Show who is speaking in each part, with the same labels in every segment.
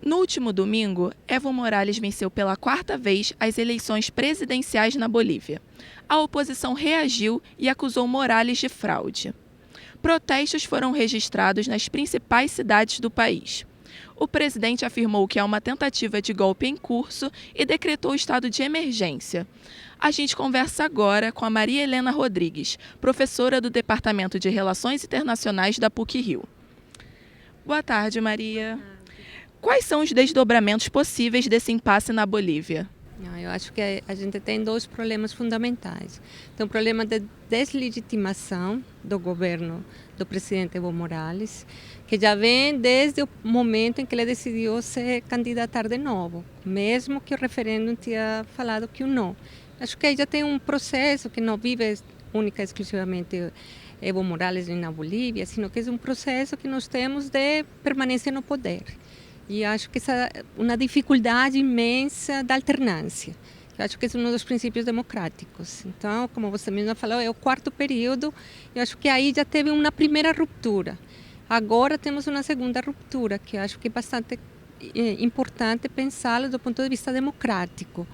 Speaker 1: No último domingo, Evo Morales venceu pela quarta vez as eleições presidenciais na Bolívia. A oposição reagiu e acusou Morales de fraude. Protestos foram registrados nas principais cidades do país. O presidente afirmou que há uma tentativa de golpe em curso e decretou estado de emergência. A gente conversa agora com a Maria Helena Rodrigues, professora do Departamento de Relações Internacionais da PUC-Rio. Boa tarde, Maria. Quais são os desdobramentos possíveis desse impasse na Bolívia?
Speaker 2: Eu acho que a gente tem dois problemas fundamentais. Tem um problema de deslegitimação do governo do presidente Evo Morales, que já vem desde o momento em que ele decidiu se candidatar de novo, mesmo que o referendo tenha falado que o não. Acho que aí já tem um processo que não vive única e exclusivamente Evo Morales na Bolívia, sino que é um processo que nós temos de permanência no poder. E acho que essa é uma dificuldade imensa da alternância. Eu acho que esse é um dos princípios democráticos. Então, como você mesma falou, é o quarto período. Eu acho que aí já teve uma primeira ruptura. Agora temos uma segunda ruptura, que eu acho que é bastante importante pensá-la do ponto de vista democrático.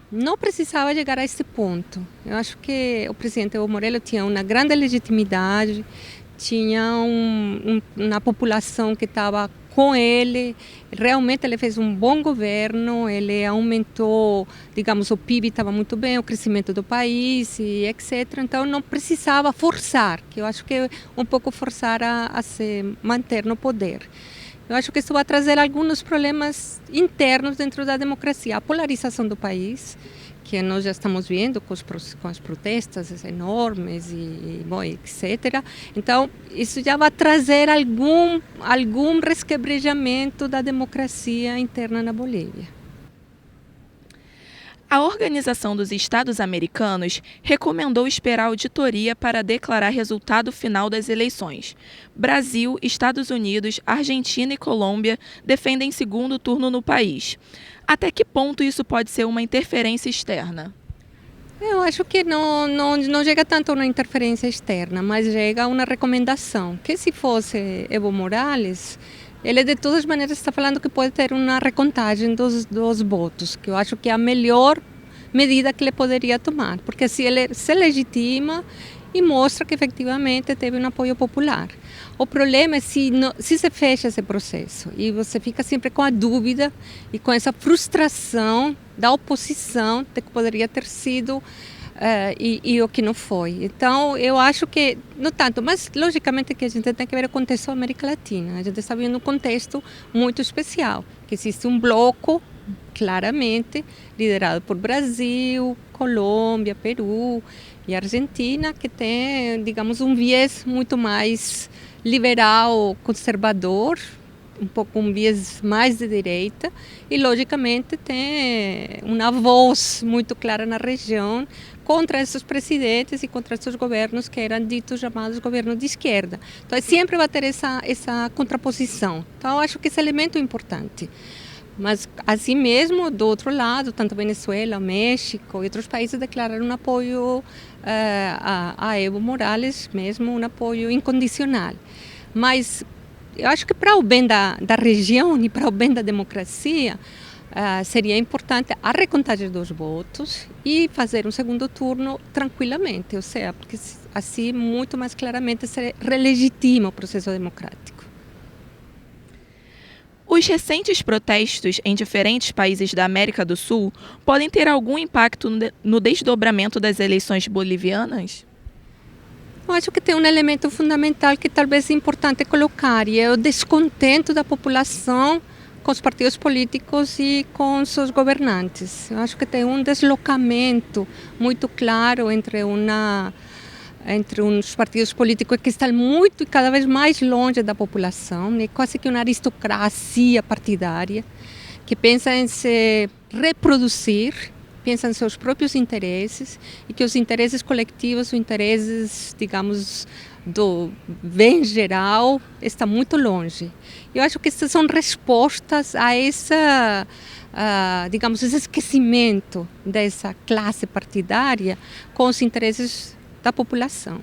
Speaker 2: Não precisava chegar a esse ponto. Eu acho que o presidente Evo Morales tinha uma grande legitimidade, tinha uma população que estava com ele, realmente ele fez um bom governo, ele aumentou, digamos, o PIB estava muito bem, o crescimento do país, e etc. Então não precisava forçar, que eu acho que é um pouco forçar a se manter no poder. Eu acho que isso vai trazer alguns problemas internos dentro da democracia, a polarização do país, que nós já estamos vendo com as protestas enormes e bom, etc. Então, isso já vai trazer algum resquebrajamento da democracia interna na Bolívia.
Speaker 1: A Organização dos Estados Americanos recomendou esperar auditoria para declarar resultado final das eleições. Brasil, Estados Unidos, Argentina e Colômbia defendem segundo turno no país. Até que ponto isso pode ser uma interferência externa?
Speaker 2: Eu acho que não chega tanto a uma interferência externa, mas chega a uma recomendação, que se fosse Evo Morales, ele de todas as maneiras está falando que pode ter uma recontagem dos votos, que eu acho que é a melhor medida que ele poderia tomar, porque se ele se legitima e mostra que efetivamente teve um apoio popular. O problema é se se fecha esse processo e você fica sempre com a dúvida e com essa frustração da oposição de que poderia ter sido e o que não foi. Então, eu acho que, não tanto, mas logicamente que a gente tem que ver o contexto da América Latina. A gente está vendo um contexto muito especial, que existe um bloco, claramente, liderado por Brasil, Colômbia, Peru e Argentina, que tem, digamos, um viés muito mais liberal, conservador, um pouco um viés mais de direita, e logicamente tem uma voz muito clara na região contra esses presidentes e contra esses governos que eram ditos chamados governos de esquerda. Então sempre vai ter essa contraposição. Então eu acho que esse elemento é importante. Mas, assim mesmo, do outro lado, tanto Venezuela, México e outros países declararam um apoio a Evo Morales, mesmo um apoio incondicional. Mas eu acho que para o bem da região e para o bem da democracia, seria importante a recontagem dos votos e fazer um segundo turno tranquilamente, ou seja, porque assim muito mais claramente se relegitima o processo democrático.
Speaker 1: Os recentes protestos em diferentes países da América do Sul podem ter algum impacto no desdobramento das eleições bolivianas?
Speaker 2: Eu acho que tem um elemento fundamental que talvez é importante colocar, e é o descontento da população com os partidos políticos e com seus governantes. Eu acho que tem um deslocamento muito claro entre uns partidos políticos que estão muito e cada vez mais longe da população, né? Quase que uma aristocracia partidária que pensa em se reproduzir, pensa em seus próprios interesses e que os interesses coletivos, os interesses, digamos, do bem geral, estão muito longe. Eu acho que essas são respostas a digamos, esse esquecimento dessa classe partidária com os interesses da população.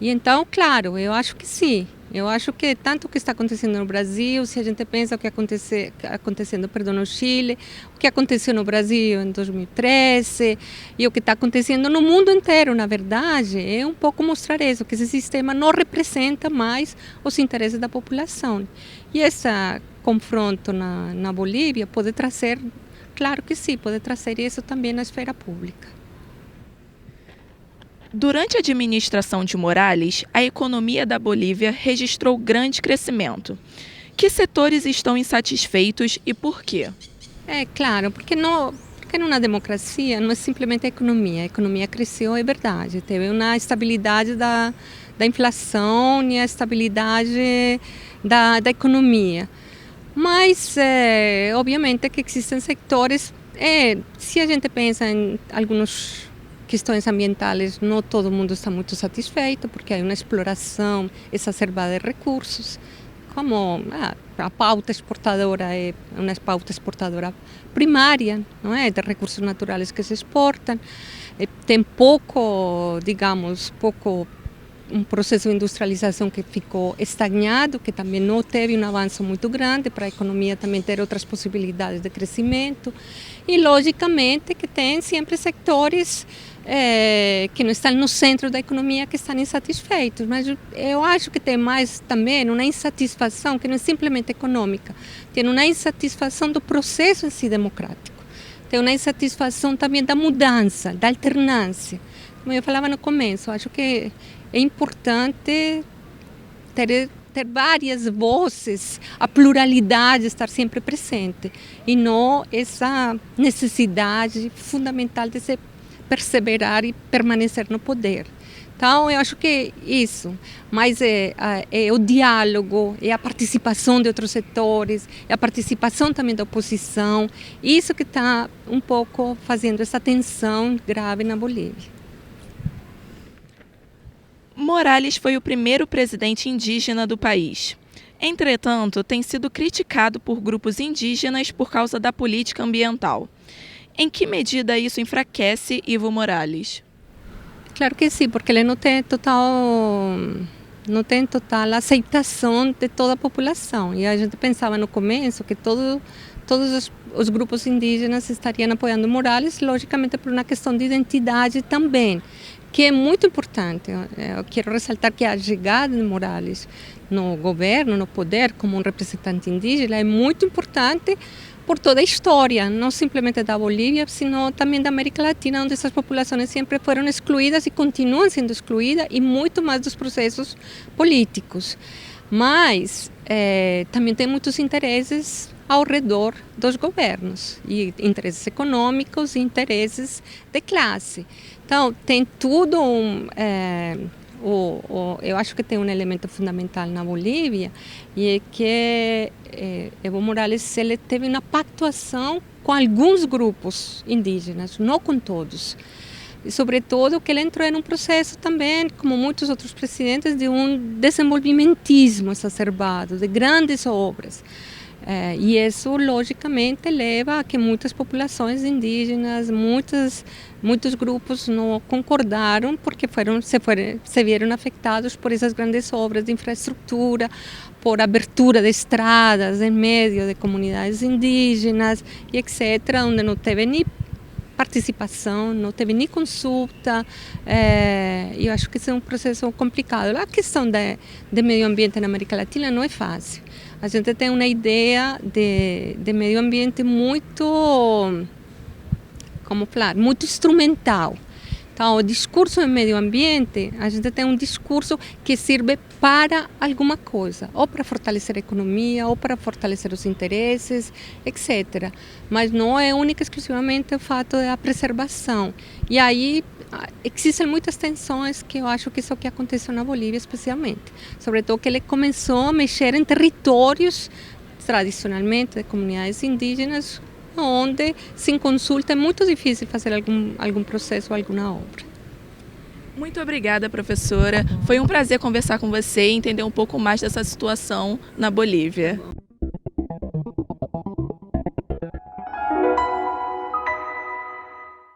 Speaker 2: E então, claro, eu acho que sim. Eu acho que tanto o que está acontecendo no Brasil, se a gente pensa o que acontecendo, no Chile, o que aconteceu no Brasil em 2013 e o que está acontecendo no mundo inteiro, na verdade, é um pouco mostrar isso, que esse sistema não representa mais os interesses da população. E esse confronto na Bolívia pode trazer, claro que sim, pode trazer isso também na esfera pública.
Speaker 1: Durante a administração de Morales, a economia da Bolívia registrou grande crescimento. Que setores estão insatisfeitos e por quê?
Speaker 2: É claro, porque numa democracia não é simplesmente a economia cresceu, é verdade, teve uma estabilidade da inflação e a estabilidade da economia. Mas, obviamente, que existem setores, se a gente pensa em alguns questões ambientais, não todo mundo está muito satisfeito, porque há uma exploração exacerbada de recursos, como a pauta exportadora é uma pauta exportadora primária, não é, de recursos naturais que se exportam, tem pouco um processo de industrialização que ficou estagnado, que também não teve um avanço muito grande para a economia também ter outras possibilidades de crescimento, e logicamente que tem sempre setores que não estão no centro da economia, que estão insatisfeitos, mas eu acho que tem mais também uma insatisfação que não é simplesmente econômica, tem uma insatisfação do processo em si democrático, tem uma insatisfação também da mudança, da alternância. Como eu falava no começo, acho que é importante ter várias vozes, a pluralidade estar sempre presente e não essa necessidade fundamental de se perseverar e permanecer no poder. Então, eu acho que é isso, mas é o diálogo, é a participação de outros setores, é a participação também da oposição, isso que está um pouco fazendo essa tensão grave na Bolívia.
Speaker 1: Morales foi o primeiro presidente indígena do país. Entretanto, tem sido criticado por grupos indígenas por causa da política ambiental. Em que medida isso enfraquece Evo Morales?
Speaker 2: Claro que sim, porque ele não tem total aceitação de toda a população. E a gente pensava no começo que todos os grupos indígenas estariam apoiando Morales, logicamente por uma questão de identidade também, que é muito importante. Eu quero ressaltar que a chegada de Morales no governo, no poder, como um representante indígena, é muito importante por toda a história, não simplesmente da Bolívia, sino também da América Latina, onde essas populações sempre foram excluídas e continuam sendo excluídas, e muito mais dos processos políticos. Mas também tem muitos interesses ao redor dos governos, e interesses econômicos e interesses de classe. Então, tem tudo eu acho que tem um elemento fundamental na Bolívia, e é que Evo Morales ele teve uma pactuação com alguns grupos indígenas, não com todos. E, sobretudo, que ele entrou em um processo também, como muitos outros presidentes, de um desenvolvimentismo exacerbado, de grandes obras. E isso, logicamente, leva a que muitas populações indígenas, muitos grupos não concordaram, porque se viram afetados por essas grandes obras de infraestrutura, por abertura de estradas em meio de comunidades indígenas, e etc., onde não teve nem participação, não teve nem consulta. Eu acho que esse é um processo complicado. A questão de meio ambiente na América Latina não é fácil. A gente tem uma ideia de meio ambiente muito, muito instrumental. Então, o discurso de meio ambiente, a gente tem um discurso que serve para alguma coisa, ou para fortalecer a economia, ou para fortalecer os interesses, etc. Mas não é única e exclusivamente o fato da preservação. E aí existem muitas tensões, que eu acho que isso que aconteceu na Bolívia especialmente. Sobretudo que ele começou a mexer em territórios tradicionalmente de comunidades indígenas, onde sem consulta é muito difícil fazer algum processo ou alguma obra.
Speaker 1: Muito obrigada, professora. Foi um prazer conversar com você e entender um pouco mais dessa situação na Bolívia.